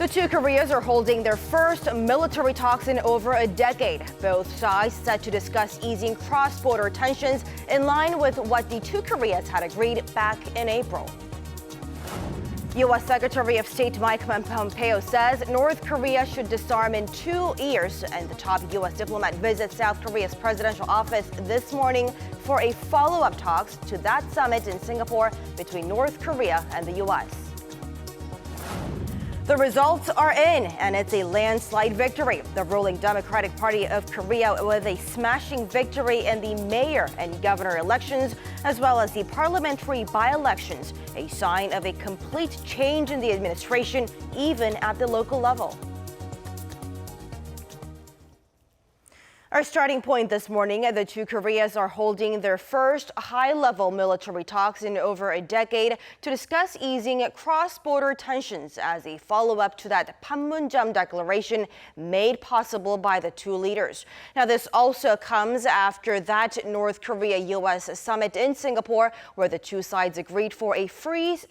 The two Koreas are holding their first military talks in over a decade. Both sides set to discuss easing cross-border tensions in line with what the two Koreas had agreed back in April. U.S. Secretary of State Mike Pompeo says North Korea should disarm in 2 years, and the top U.S. diplomat visits South Korea's presidential office this morning for a follow-up talks to that summit in Singapore between North Korea and the U.S. The results are in, and it's a landslide victory. The ruling Democratic Party of Korea with a smashing victory in the mayor and governor elections, as well as the parliamentary by-elections, a sign of a complete change in the administration, even at the local level. Our starting point this morning, the two Koreas are holding their first high-level military talks in over a decade to discuss easing cross-border tensions as a follow-up to that Panmunjom declaration made possible by the two leaders. Now, this also comes after that North Korea-U.S. summit in Singapore, where the two sides agreed for a freeze,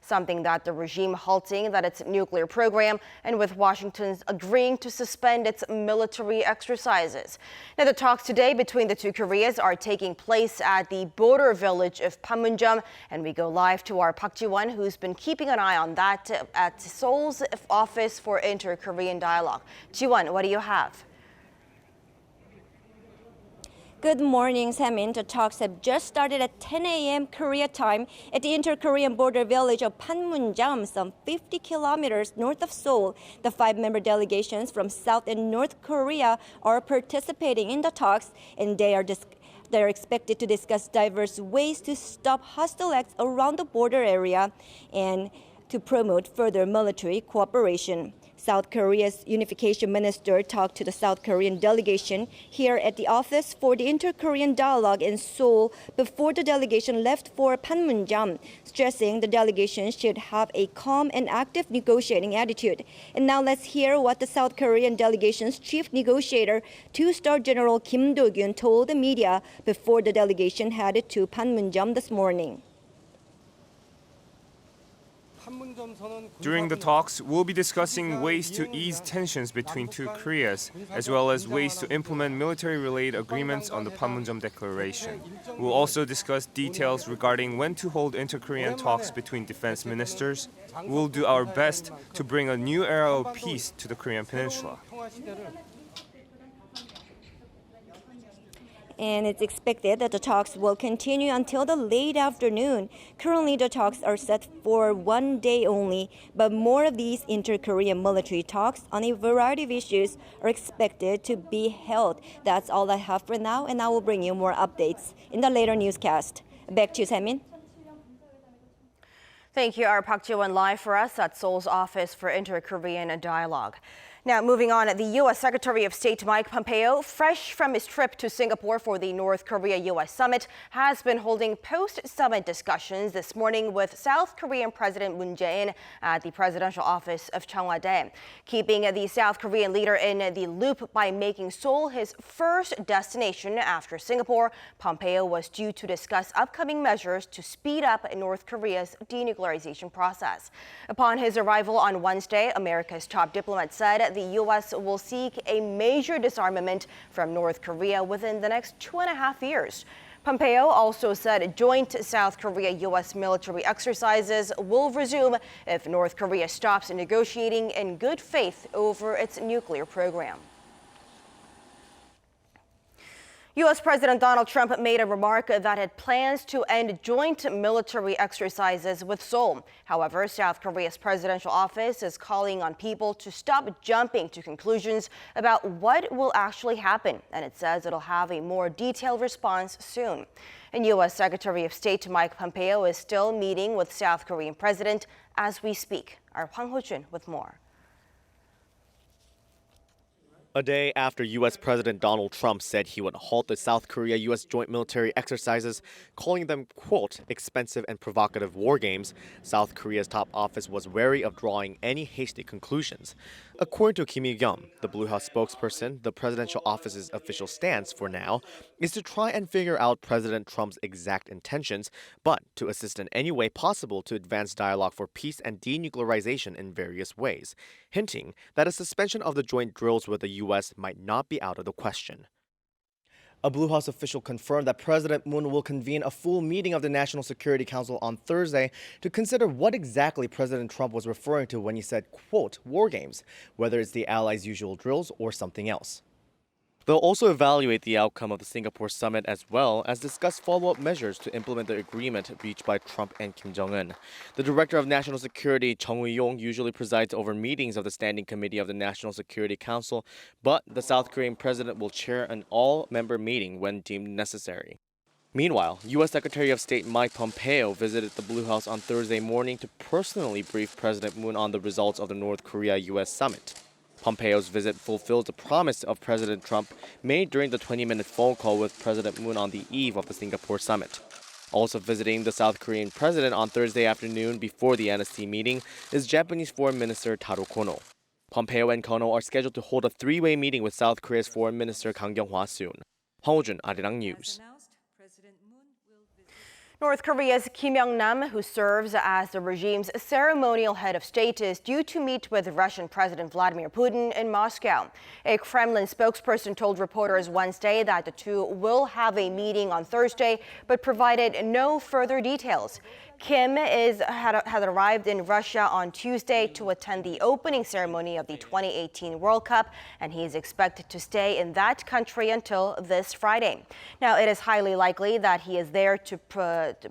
something that the regime halting its nuclear program, and with Washington agreeing to suspend its military exercises. Now, the talks today between the two Koreas are taking place at the border village of Panmunjom, and we go live to our Park Ji-won, who's been keeping an eye on that at Seoul's Office for Inter-Korean Dialogue. Ji-won, what do you have? Good morning, Samin. The talks have just started at 10 a.m. Korea time at the inter-Korean border village of Panmunjom, some 50 kilometers north of Seoul. The 5-member delegations from South and North Korea are participating in the talks, and they're expected to discuss diverse ways to stop hostile acts around the border area and to promote further military cooperation. South Korea's unification minister talked to the South Korean delegation here at the Office for the Inter-Korean Dialogue in Seoul before the delegation left for Panmunjom, stressing the delegation should have a calm and active negotiating attitude. And now let's hear what the South Korean delegation's chief negotiator, 2-star General Kim Do-gyun, told the media before the delegation headed to Panmunjom this morning. During the talks, we'll be discussing ways to ease tensions between two Koreas, as well as ways to implement military-related agreements on the Panmunjom Declaration. We'll also discuss details regarding when to hold inter-Korean talks between defense ministers. We'll do our best to bring a new era of peace to the Korean Peninsula. And it's expected that the talks will continue until the late afternoon. Currently, the talks are set for 1 day only, but more of these inter-Korean military talks on a variety of issues are expected to be held. That's all I have for now, and I will bring you more updates in the later newscast. Back to you, Samin. Thank you, our Park Ji-won live for us at Seoul's Office for Inter-Korean Dialogue. Now, moving on, the U.S. Secretary of State Mike Pompeo, fresh from his trip to Singapore for the North Korea-U.S. summit, has been holding post-summit discussions this morning with South Korean President Moon Jae-in at the presidential office of Cheongwadae, keeping the South Korean leader in the loop by making Seoul his first destination after Singapore. Pompeo was due to discuss upcoming measures to speed up North Korea's denuclearization process. Upon his arrival on Wednesday, America's top diplomat said the U.S. will seek a major disarmament from North Korea within the next 2.5 years. Pompeo also said joint South Korea-U.S. military exercises will resume if North Korea stops negotiating in good faith over its nuclear program. U.S. President Donald Trump made a remark that had plans to end joint military exercises with Seoul. However, South Korea's presidential office is calling on people to stop jumping to conclusions about what will actually happen, and it says it'll have a more detailed response soon. And U.S. Secretary of State Mike Pompeo is still meeting with South Korean president as we speak. Our Hwang Ho-jun with more. A day after U.S. President Donald Trump said he would halt the South Korea-U.S. joint military exercises, calling them, quote, expensive and provocative war games, South Korea's top office was wary of drawing any hasty conclusions. According to Kim Yong-nam, the Blue House spokesperson, the presidential office's official stance for now is to try and figure out President Trump's exact intentions, but to assist in any way possible to advance dialogue for peace and denuclearization in various ways, hinting that a suspension of the joint drills with the U.S. might not be out of the question. A Blue House official confirmed that President Moon will convene a full meeting of the National Security Council on Thursday to consider what exactly President Trump was referring to when he said, quote, war games, whether it's the allies' usual drills or something else. They'll also evaluate the outcome of the Singapore summit as well as discuss follow-up measures to implement the agreement reached by Trump and Kim Jong-un. The Director of National Security, Chung Ui-yong, usually presides over meetings of the Standing Committee of the National Security Council, but the South Korean president will chair an all-member meeting when deemed necessary. Meanwhile, U.S. Secretary of State Mike Pompeo visited the Blue House on Thursday morning to personally brief President Moon on the results of the North Korea-U.S. summit. Pompeo's visit fulfills the promise of President Trump made during the 20-minute phone call with President Moon on the eve of the Singapore summit. Also visiting the South Korean president on Thursday afternoon before the NSC meeting is Japanese Foreign Minister Taro Kono. Pompeo and Kono are scheduled to hold a three-way meeting with South Korea's Foreign Minister Kang Kyung-hwa soon. Hong Ho-jun, Arirang News. North Korea's Kim Yong-nam, who serves as the regime's ceremonial head of state, is due to meet with Russian President Vladimir Putin in Moscow. A Kremlin spokesperson told reporters Wednesday that the two will have a meeting on Thursday, but provided no further details. Kim had arrived in Russia on Tuesday to attend the opening ceremony of the 2018 World Cup, and he is expected to stay in that country until this Friday. Now, it is highly likely that he is there to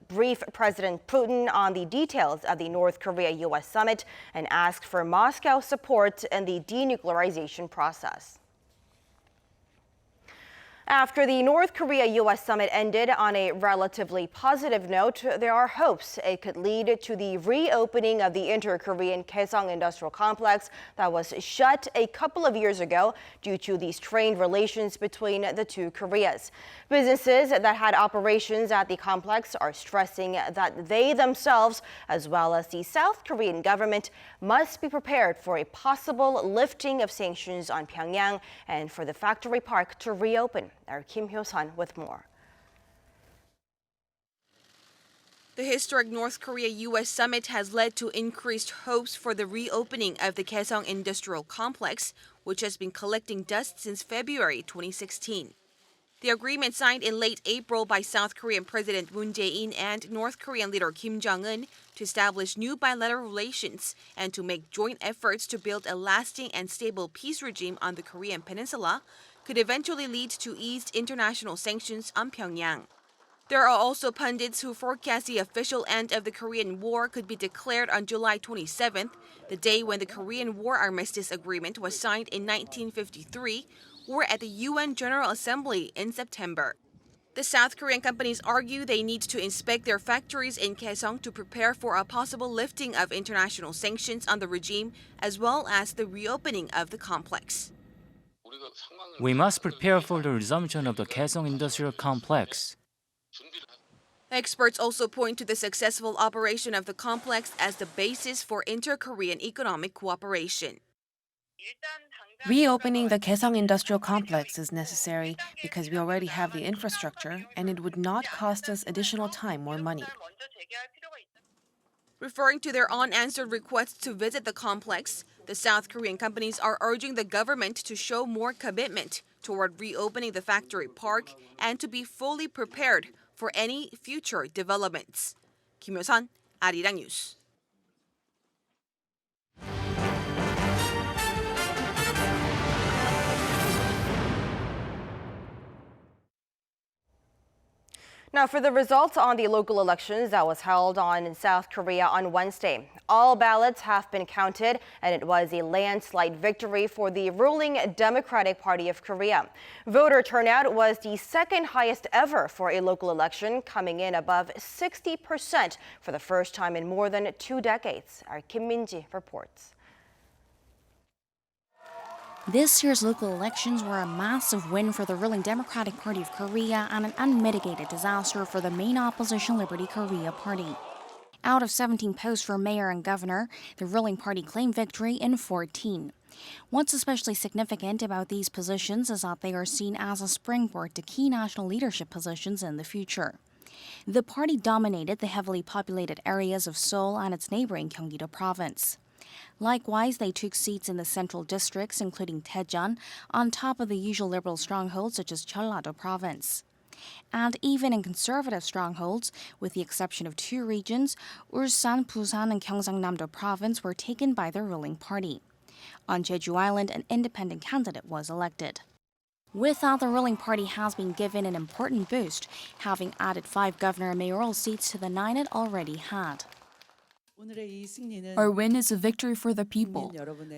brief President Putin on the details of the North Korea-U.S. summit and ask for Moscow's support in the denuclearization process. After the North Korea-U.S. summit ended on a relatively positive note, there are hopes it could lead to the reopening of the inter-Korean Kaesong Industrial Complex that was shut a couple of years ago due to the strained relations between the two Koreas. Businesses that had operations at the complex are stressing that they themselves, as well as the South Korean government, must be prepared for a possible lifting of sanctions on Pyongyang and for the factory park to reopen. Our Kim Hyo-sun with more. The historic North Korea-U.S. summit has led to increased hopes for the reopening of the Kaesong Industrial Complex, which has been collecting dust since February 2016. The agreement signed in late April by South Korean President Moon Jae-in and North Korean leader Kim Jong-un to establish new bilateral relations and to make joint efforts to build a lasting and stable peace regime on the Korean peninsula could eventually lead to eased international sanctions on Pyongyang. There are also pundits who forecast the official end of the Korean War could be declared on July 27th, the day when the Korean War Armistice Agreement was signed in 1953, or at the UN General Assembly in September. The South Korean companies argue they need to inspect their factories in Kaesong to prepare for a possible lifting of international sanctions on the regime, as well as the reopening of the complex. We must prepare for the resumption of the Kaesong Industrial Complex. Experts also point to the successful operation of the complex as the basis for inter-Korean economic cooperation. Reopening the Kaesong Industrial Complex is necessary because we already have the infrastructure and it would not cost us additional time or money. Referring to their unanswered requests to visit the complex, the South Korean companies are urging the government to show more commitment toward reopening the factory park and to be fully prepared for any future developments. Kim Hyo-sun, Arirang News. Now, for the results on the local elections that was held in South Korea on Wednesday. All ballots have been counted, and it was a landslide victory for the ruling Democratic Party of Korea. Voter turnout was the second highest ever for a local election, coming in above 60% for the first time in more than 2 decades. Our Kim Min-ji reports. This year's local elections were a massive win for the ruling Democratic Party of Korea and an unmitigated disaster for the main opposition Liberty Korea Party. Out of 17 posts for mayor and governor, the ruling party claimed victory in 14. What's especially significant about these positions is that they are seen as a springboard to key national leadership positions in the future. The party dominated the heavily populated areas of Seoul and its neighboring Gyeonggi-do province. Likewise, they took seats in the central districts, including Daejeon, on top of the usual liberal strongholds such as Jeollado province. And even in conservative strongholds, with the exception of 2 regions, Ulsan, Busan, and Gyeongsangnam-do province were taken by the ruling party. On Jeju Island, an independent candidate was elected. With that, the ruling party has been given an important boost, having added 5 governor and mayoral seats to the 9 it already had. Our win is a victory for the people.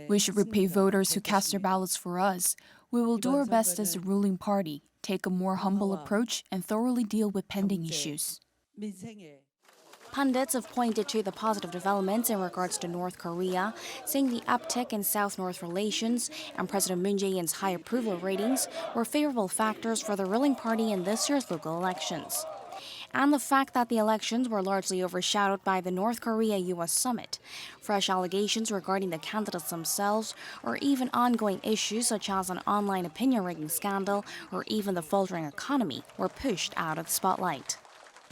We should repay voters who cast their ballots for us. We will do our best as the ruling party, take a more humble approach, and thoroughly deal with pending issues. Pundits have pointed to the positive developments in regards to North Korea, saying the uptick in South-North relations and President Moon Jae-in's high approval ratings were favorable factors for the ruling party in this year's local elections. And the fact that the elections were largely overshadowed by the North Korea-U.S. summit, fresh allegations regarding the candidates themselves, or even ongoing issues such as an online opinion rigging scandal or even the faltering economy were pushed out of the spotlight.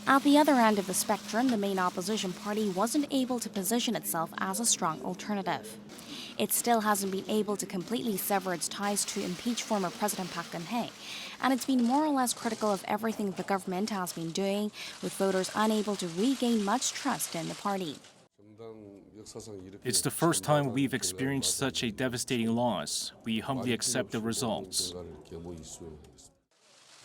At the other end of the spectrum, the main opposition party wasn't able to position itself as a strong alternative. It still hasn't been able to completely sever its ties to impeach former President Park Geun-hye, and it's been more or less critical of everything the government has been doing, with voters unable to regain much trust in the party. It's the first time we've experienced such a devastating loss. We humbly accept the results.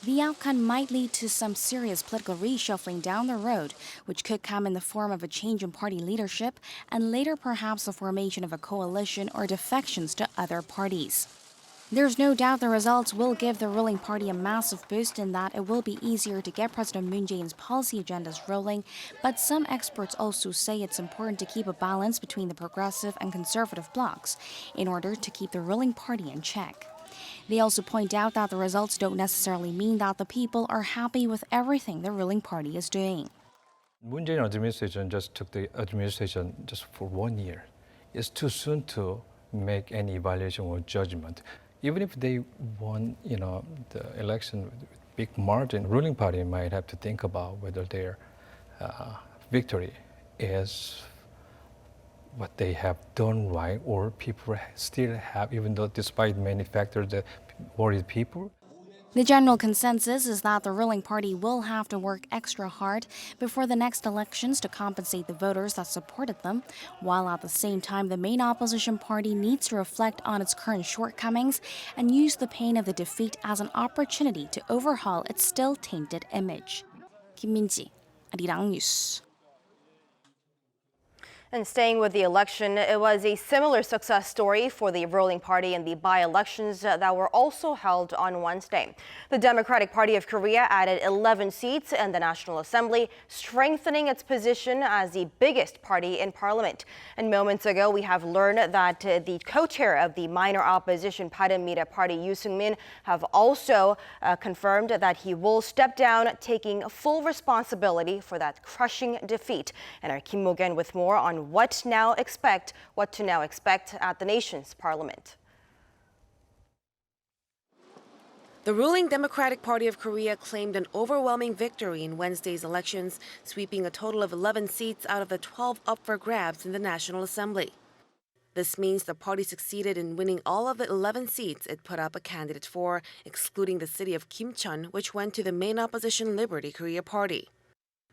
The outcome might lead to some serious political reshuffling down the road, which could come in the form of a change in party leadership and later perhaps the formation of a coalition or defections to other parties. There's no doubt the results will give the ruling party a massive boost in that it will be easier to get President Moon Jae-in's policy agendas rolling, but some experts also say it's important to keep a balance between the progressive and conservative blocs in order to keep the ruling party in check. They also point out that the results don't necessarily mean that the people are happy with everything the ruling party is doing. Moon Jae-in administration just took the administration just for 1 year. It's too soon to make any evaluation or judgment. Even if they won, the election with big margin, ruling party might have to think about whether their victory is what they have done right, or people still have, even though despite many factors that worry people. The general consensus is that the ruling party will have to work extra hard before the next elections to compensate the voters that supported them, while at the same time the main opposition party needs to reflect on its current shortcomings and use the pain of the defeat as an opportunity to overhaul its still tainted image. Kim Min-ji, Arirang News. And staying with the election, it was a similar success story for the ruling party in the by-elections that were also held on Wednesday. The Democratic Party of Korea added 11 seats in the National Assembly, strengthening its position as the biggest party in parliament. And moments ago, we have learned that the co-chair of the minor opposition Parliamentary Party, Yoo Seung-min, have also confirmed that he will step down, taking full responsibility for that crushing defeat. And our Kim Mo-gen with more on what to now expect at the nation's parliament. The ruling Democratic Party of Korea claimed an overwhelming victory in Wednesday's elections, sweeping a total of 11 seats out of the 12 up for grabs in the National Assembly. This means the party succeeded in winning all of the 11 seats it put up a candidate for, excluding the city of Kimcheon, which went to the main opposition Liberty Korea Party.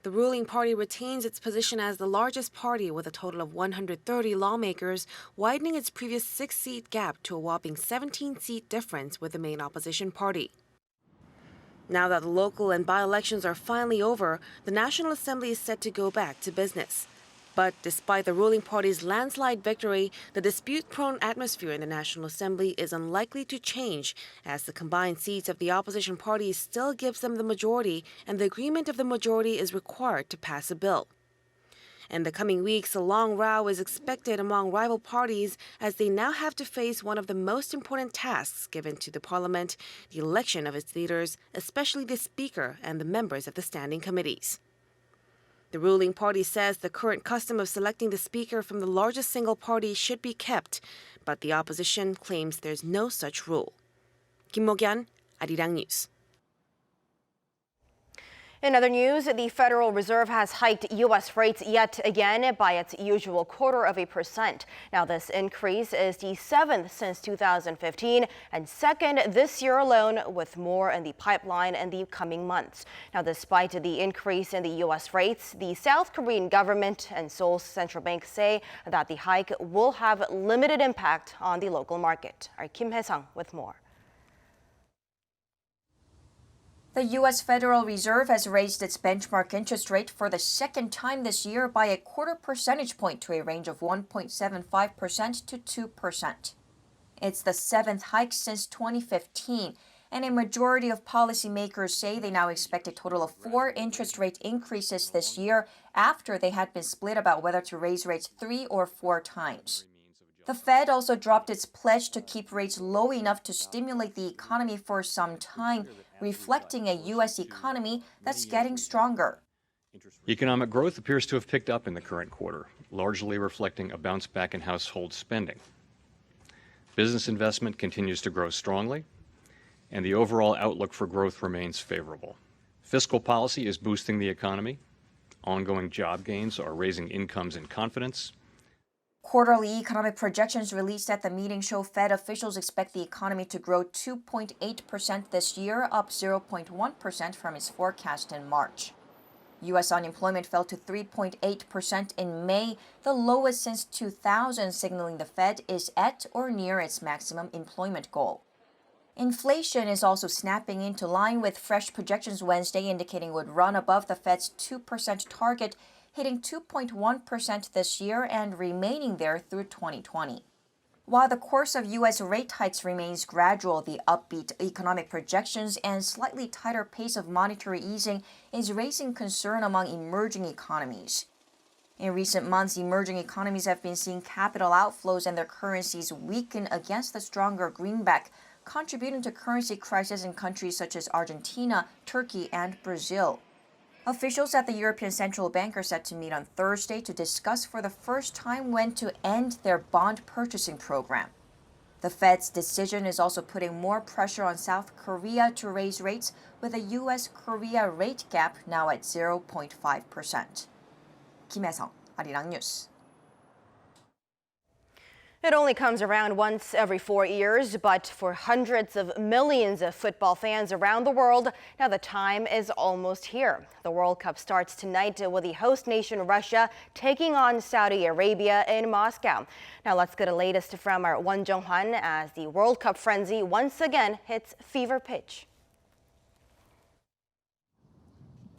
The ruling party retains its position as the largest party with a total of 130 lawmakers, widening its previous 6-seat gap to a whopping 17-seat difference with the main opposition party. Now that the local and by-elections are finally over, the National Assembly is set to go back to business. But despite the ruling party's landslide victory, the dispute-prone atmosphere in the National Assembly is unlikely to change, as the combined seats of the opposition party still gives them the majority, and the agreement of the majority is required to pass a bill. In the coming weeks, a long row is expected among rival parties as they now have to face one of the most important tasks given to the parliament, the election of its leaders, especially the speaker and the members of the standing committees. The ruling party says the current custom of selecting the speaker from the largest single party should be kept, but the opposition claims there's no such rule. Kim Yong-nam, Arirang News. In other news, the Federal Reserve has hiked U.S. rates yet again by its usual 0.25%. Now, this increase is the 7th since 2015 and second this year alone, with more in the pipeline in the coming months. Now, despite the increase in the U.S. rates, the South Korean government and Seoul's central bank say that the hike will have limited impact on the local market. Our Kim Hae-sang with more. The U.S. Federal Reserve has raised its benchmark interest rate for the second time this year by a 0.25 percentage point to a range of 1.75% to 2%. It's the 7th hike since 2015, and a majority of policymakers say they now expect a total of 4 interest rate increases this year after they had been split about whether to raise rates 3 or 4 times. The Fed also dropped its pledge to keep rates low enough to stimulate the economy for some time, reflecting a U.S. economy that's getting stronger. Economic growth appears to have picked up in the current quarter, largely reflecting a bounce back in household spending. Business investment continues to grow strongly, and the overall outlook for growth remains favorable. Fiscal policy is boosting the economy. Ongoing job gains are raising incomes and confidence. Quarterly economic projections released at the meeting show Fed officials expect the economy to grow 2.8% this year, up 0.1% from its forecast in March. U.S. unemployment fell to 3.8% in May, the lowest since 2000, signaling the Fed is at or near its maximum employment goal. Inflation is also snapping into line, with fresh projections Wednesday indicating it would run above the Fed's 2% target, hitting 2.1% this year and remaining there through 2020. While the course of U.S. rate hikes remains gradual, the upbeat economic projections and slightly tighter pace of monetary easing is raising concern among emerging economies. In recent months, emerging economies have been seeing capital outflows and their currencies weaken against the stronger greenback, contributing to currency crisis in countries such as Argentina, Turkey, and Brazil. Officials at the European Central Bank are set to meet on Thursday to discuss for the first time when to end their bond purchasing program. The Fed's decision is also putting more pressure on South Korea to raise rates, with a U.S.-Korea rate gap now at 0.5%. Kim Hae-sang, Arirang News. It only comes around once every 4 years, but for hundreds of millions of football fans around the world, now the time is almost here. The World Cup starts tonight with the host nation Russia taking on Saudi Arabia in Moscow. Now let's get the latest from our Won Jung-hwan as the World Cup frenzy once again hits fever pitch.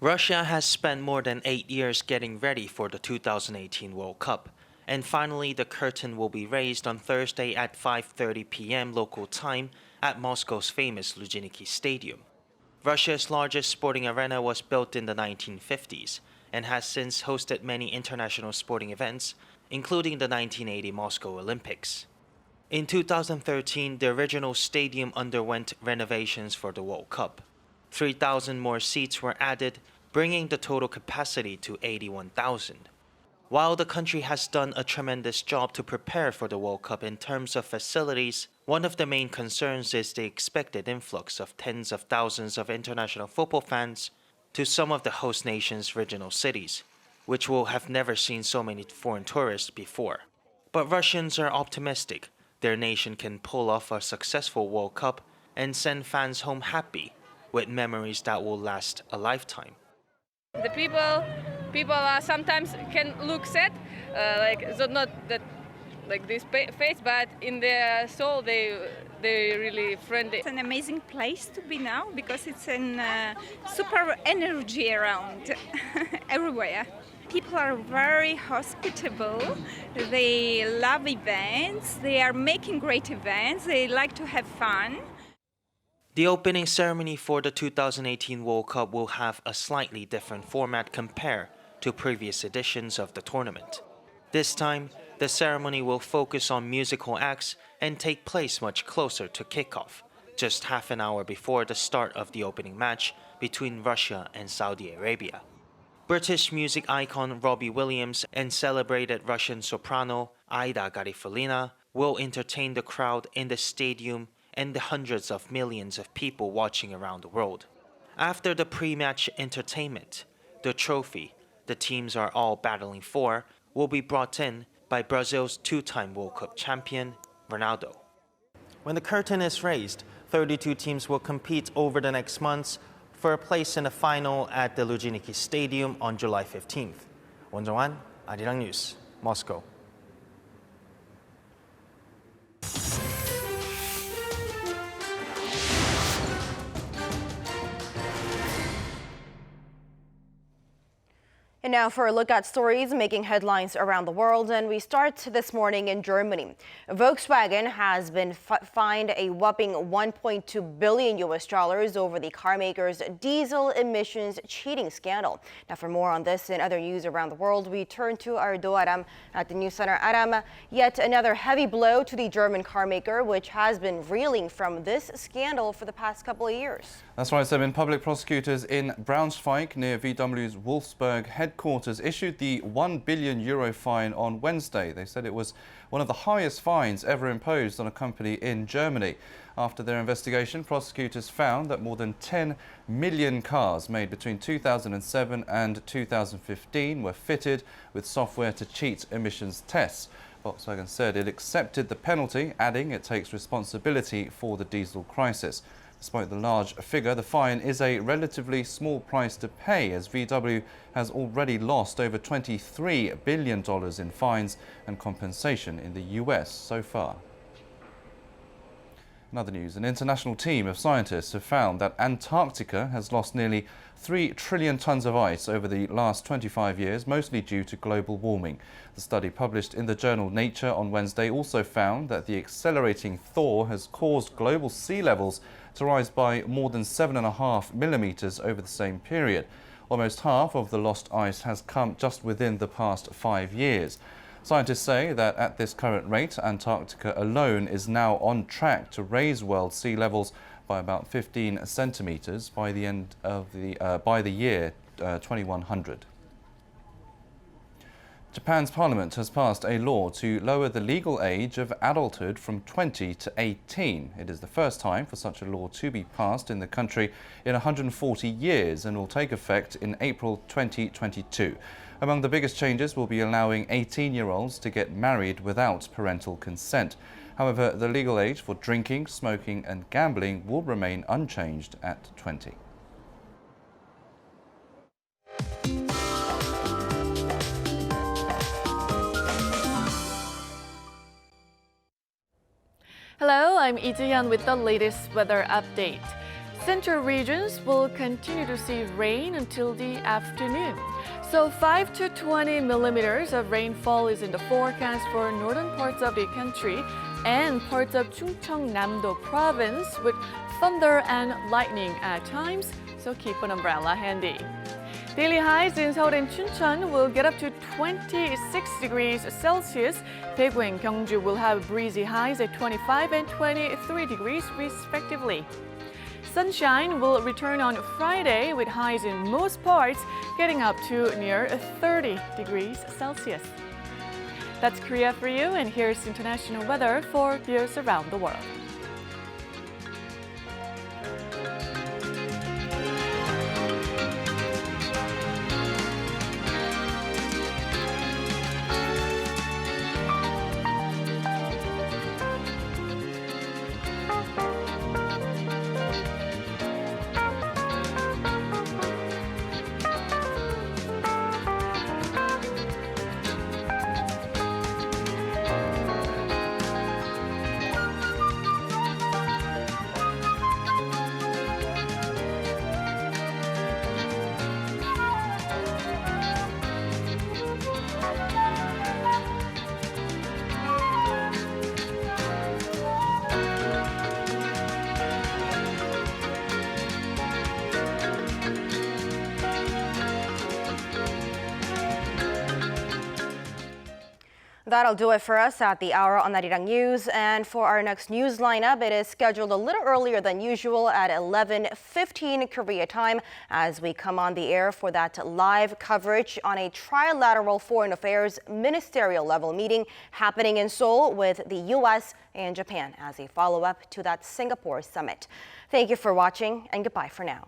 Russia has spent more than 8 years getting ready for the 2018 World Cup. And finally, the curtain will be raised on Thursday at 5:30 p.m. local time at Moscow's famous Luzhniki Stadium. Russia's largest sporting arena was built in the 1950s and has since hosted many international sporting events, including the 1980 Moscow Olympics. In 2013, the original stadium underwent renovations for the World Cup. 3,000 more seats were added, bringing the total capacity to 81,000. While the country has done a tremendous job to prepare for the World Cup in terms of facilities, one of the main concerns is the expected influx of tens of thousands of international football fans to some of the host nation's regional cities, which will have never seen so many foreign tourists before. But Russians are optimistic their nation can pull off a successful World Cup and send fans home happy with memories that will last a lifetime. The people sometimes can look sad, so not that like this face, but in their soul they really friendly. It's an amazing place to be now because it's a super energy around everywhere. People are very hospitable. They love events. They are making great events. They like to have fun. The opening ceremony for the 2018 World Cup will have a slightly different format compared to previous editions of the tournament. This time, the ceremony will focus on musical acts and take place much closer to kickoff, just half an hour before the start of the opening match between Russia and Saudi Arabia. British music icon Robbie Williams and celebrated Russian soprano Aida Garifulina will entertain the crowd in the stadium and the hundreds of millions of people watching around the world. After the pre-match entertainment, the trophy the teams are all battling for will be brought in by Brazil's two-time World Cup champion, Ronaldo. When the curtain is raised, 32 teams will compete over the next months for a place in the final at the Luzhniki Stadium on July 15th. 원정환, Arirang News, Moscow. And now for a look at stories making headlines around the world, and we start this morning in Germany. Volkswagen has been fined a whopping $1.2 billion over the carmaker's diesel emissions cheating scandal. Now for more on this and other news around the world, we turn to our Do Aram at the News Center. Aram, yet another heavy blow to the German carmaker, which has been reeling from this scandal for the past couple of years. That's right, Semin. Public prosecutors in Braunschweig, near VW's Wolfsburg headquarters, issued the €1 billion fine on Wednesday. They said it was one of the highest fines ever imposed on a company in Germany. After their investigation, prosecutors found that more than 10 million cars made between 2007 and 2015 were fitted with software to cheat emissions tests. Volkswagen said it accepted the penalty, adding it takes responsibility for the diesel crisis. Despite the large figure, the fine is a relatively small price to pay, as VW has already lost over $23 billion in fines and compensation in the US so far. In other news, an international team of scientists have found that Antarctica has lost nearly 3 trillion tons of ice over the last 25 years, mostly due to global warming. The study published in the journal Nature on Wednesday also found that the accelerating thaw has caused global sea levels to rise by more than 7.5 millimeters over the same period. Almost half of the lost ice has come just within the past 5 years. Scientists say that at this current rate, Antarctica alone is now on track to raise world sea levels by about 15 centimeters by the end of the year 2100. Japan's parliament has passed a law to lower the legal age of adulthood from 20 to 18. It is the first time for such a law to be passed in the country in 140 years and will take effect in April 2022. Among the biggest changes will be allowing 18-year-olds to get married without parental consent. However, the legal age for drinking, smoking and gambling will remain unchanged at 20. Hello, I'm Lee Ji-hyun with the latest weather update. Central regions will continue to see rain until the afternoon. So 5 to 20 millimeters of rainfall is in the forecast for northern parts of the country and parts of Chungcheongnam-do province with thunder and lightning at times, so keep an umbrella handy. Daily highs in Seoul and Chuncheon will get up to 26 degrees Celsius. Daegu and Gyeongju will have breezy highs at 25 and 23 degrees respectively. Sunshine will return on Friday with highs in most parts getting up to near 30 degrees Celsius. That's Korea for you, and here's international weather for viewers around the world. That'll do it for us at the hour on Arirang News. And for our next news lineup, it is scheduled a little earlier than usual at 11:15 Korea time as we come on the air for that live coverage on a trilateral foreign affairs ministerial level meeting happening in Seoul with the U.S. and Japan as a follow-up to that Singapore summit. Thank you for watching and goodbye for now.